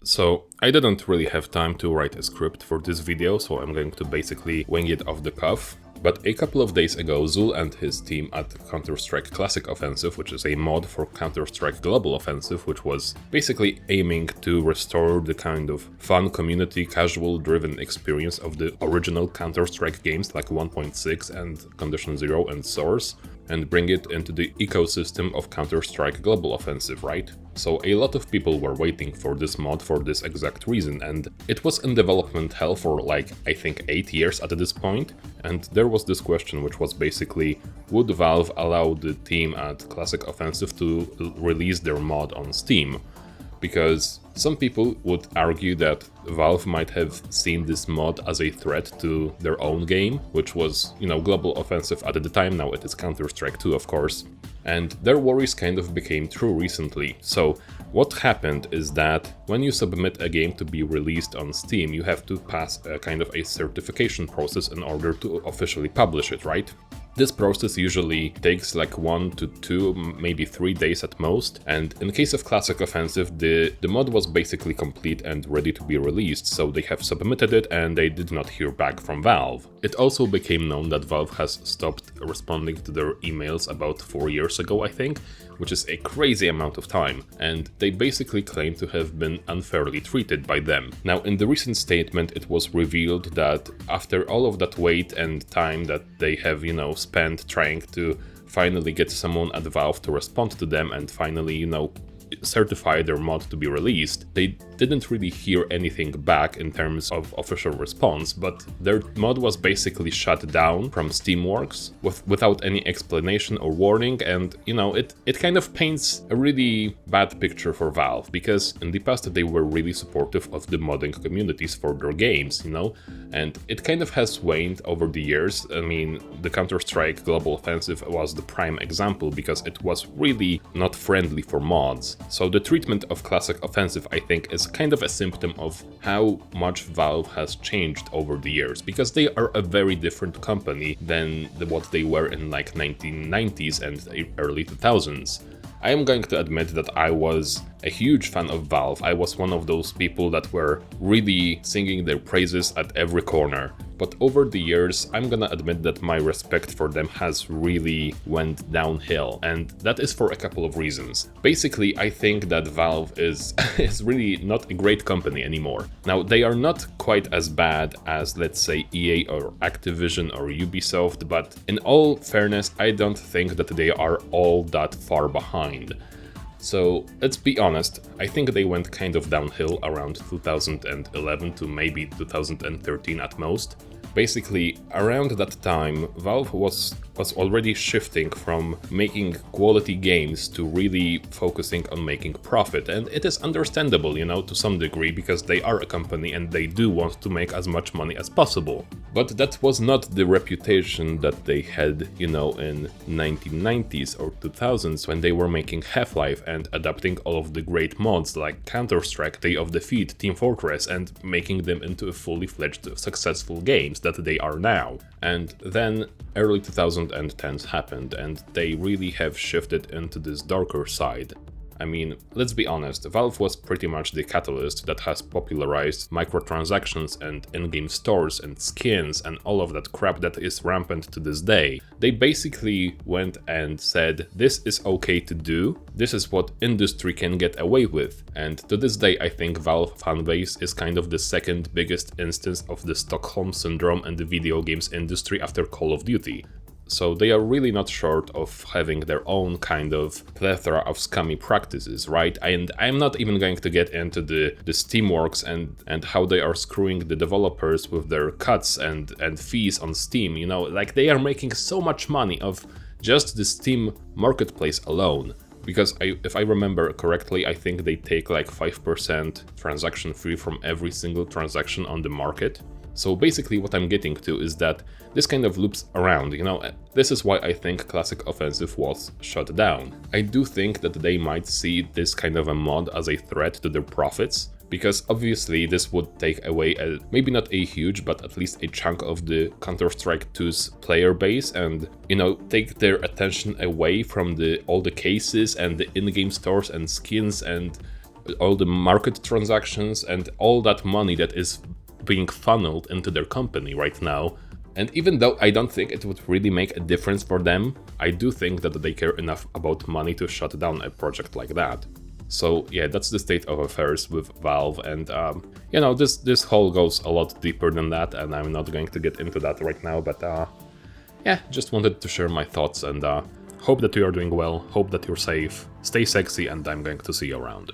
So I didn't really have time to write a script for this video, so I'm going to basically wing it off the cuff. But a couple of days ago, Zul and his team at Counter-Strike Classic Offensive, which is a mod for Counter-Strike Global Offensive, which was basically aiming to restore the kind of fun, community, casual-driven experience of the original Counter-Strike games like 1.6 and Condition Zero and Source, and bring it into the ecosystem of Counter-Strike Global Offensive, right? So a lot of people were waiting for this mod for this exact reason, and it was in development hell for like, I think 8 years at this point, and there was this question which was basically, would Valve allow the team at Classic Offensive to release their mod on Steam? Because some people would argue that Valve might have seen this mod as a threat to their own game, which was, Global Offensive at the time. Now it is Counter-Strike 2, of course. And their worries kind of became true recently. So what happened is that when you submit a game to be released on Steam, you have to pass a kind of a certification process in order to officially publish it, right? This process usually takes like 1 to 2, maybe 3 days at most, and in case of Classic Offensive, the mod was basically complete and ready to be released, so they have submitted it and they did not hear back from Valve. It also became known that Valve has stopped responding to their emails about 4 years ago, I think, which is a crazy amount of time, and they basically claim to have been unfairly treated by them. Now, in the recent statement, it was revealed that after all of that wait and time that they have, spent trying to finally get someone at Valve to respond to them and finally, certify their mod to be released, they didn't really hear anything back in terms of official response, but their mod was basically shut down from Steamworks without any explanation or warning, and it kind of paints a really bad picture for Valve, because in the past they were really supportive of the modding communities for their games, and it kind of has waned over the years. I mean, the Counter-Strike Global Offensive was the prime example because it was really not friendly for mods. So the treatment of Classic Offensive, I think, is kind of a symptom of how much Valve has changed over the years, because they are a very different company than what they were in like 1990s and early 2000s. I am going to admit that I was a huge fan of Valve. I was one of those people that were really singing their praises at every corner. But over the years, I'm gonna admit that my respect for them has really went downhill, and that is for a couple of reasons. Basically, I think that Valve is really not a great company anymore. Now, they are not quite as bad as, let's say, EA or Activision or Ubisoft, but in all fairness, I don't think that they are all that far behind. So let's be honest, I think they went kind of downhill around 2011 to maybe 2013 at most. Basically, around that time, Valve was already shifting from making quality games to really focusing on making profit, and it is understandable, to some degree, because they are a company and they do want to make as much money as possible. But that was not the reputation that they had, in 1990s or 2000s, when they were making Half-Life and adapting all of the great mods like Counter-Strike, Day of Defeat, Team Fortress, and making them into a fully fledged successful games that they are now. And then early 2010s happened, and they really have shifted into this darker side. I mean, let's be honest, Valve was pretty much the catalyst that has popularized microtransactions and in-game stores and skins and all of that crap that is rampant to this day. They basically went and said, this is okay to do, this is what industry can get away with. And to this day, I think Valve fanbase is kind of the second biggest instance of the Stockholm Syndrome in the video games industry after Call of Duty. So they are really not short of having their own kind of plethora of scummy practices, right? And I'm not even going to get into the Steamworks and how they are screwing the developers with their cuts and fees on Steam, like they are making so much money of just the Steam marketplace alone. Because if I remember correctly, I think they take like 5% transaction fee from every single transaction on the market. So basically what I'm getting to is that this kind of loops around, this is why I think Classic Offensive was shut down. I do think that they might see this kind of a mod as a threat to their profits, because obviously this would take away maybe not a huge, but at least a chunk of the Counter-Strike 2's player base and, take their attention away from all the cases and the in-game stores and skins and all the market transactions and all that money that is being funneled into their company right now. And even though I don't think it would really make a difference for them, I do think that they care enough about money to shut down a project like that. So yeah, that's the state of affairs with Valve, and you know, this whole goes a lot deeper than that, and I'm not going to get into that right now, but yeah, just wanted to share my thoughts, and hope that you are doing well, hope that you're safe, stay sexy, and I'm going to see you around.